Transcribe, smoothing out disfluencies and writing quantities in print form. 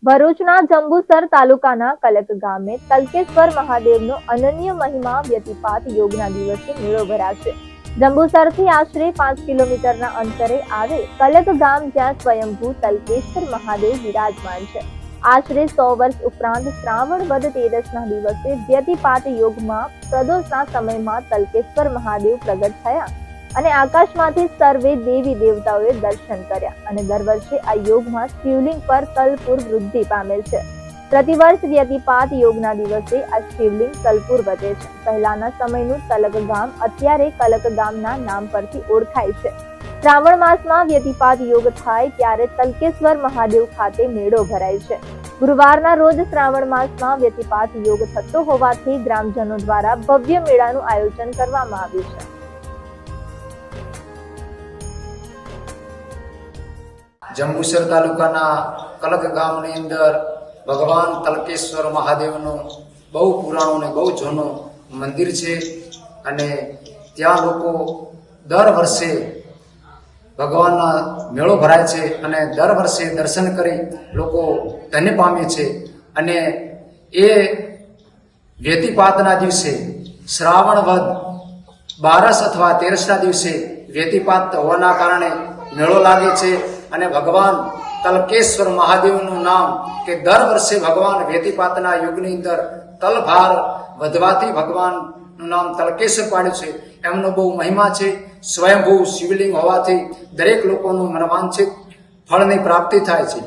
ભરૂચના જંબુસર તાલુકાના કલક ગામે તલકેશ્વર મહાદેવનો અનન્ય મહિમા વ્યતિપાત યોગના દિવસે મેળો ભરાશે। જંબુસરથી આશરે 5 કિલોમીટરના અંતરે આવે કલક ગામ જ્યાં સ્વયંભૂ તલકેશ્વર મહાદેવ વિરાજમાન છે। આશરે 100 વર્ષ ઉપરાંત શ્રાવણ વદ તેરસના દિવસે વ્યતિપાત યોગમાં પ્રદોષના સમયમાં તલકેશ્વર મહાદેવ પ્રગટ થયા અને આકાશમાંથી સર્વે દેવી દેવતાઓએ દર્શન કર્યા અને દર વર્ષે આ યોગમાં શિવલિંગ પર કલપુર વૃદ્ધિ પામે છે। પ્રતિવર્ષ વ્યતિપાત યોગના દિવસે આ શિવલિંગ કલપુર વધે છે। પહેલાના સમયનું તલક ગામ અત્યારે કલક ગામના નામ પરથી ઓળખાય છે। શ્રાવણ માસમાં વ્યતિપાત યોગ થાય ત્યારે તલકેશ્વર મહાદેવ ખાતે મેળો ભરાય છે। ગુરુવારના રોજ શ્રાવણ માસમાં વ્યતિપાત યોગ થતો હોવાથી ગ્રામજનો દ્વારા ભવ્ય મેળાનું આયોજન કરવામાં આવ્યું છે। जंबूसर तालुकाना कलक गामनी अंदर भगवान तलकेश्वर महादेवનું બહુ પુરાણું ને બહુ જૂનું મંદિર છે અને ત્યાં લોકો દર વર્ષે ભગવાનના મેળો ભરાય છે અને દર વર્ષે દર્શન કરી લોકો ધન્ય પામે છે અને એ વ્યતિપાતના દિવસે શ્રાવણ વદ 12 અથવા 13ના દિવસે વ્યતિપાત હોવાના કારણે મેળો લાગે છે અને ભગવાન તલકેશ્વર મહાદેવનું નામ કે દર વર્ષે ભગવાન વ્યતિપાતના યુગની અંદર તલભાર વધવાથી ભગવાનનું નામ તલકેશ્વર પાડ્યું છે। એમનો બહુ મહિમા છે। સ્વયંભૂ શિવલિંગ હોવાથી દરેક લોકોનું મનવાંછિત ફળની પ્રાપ્તિ થાય છે।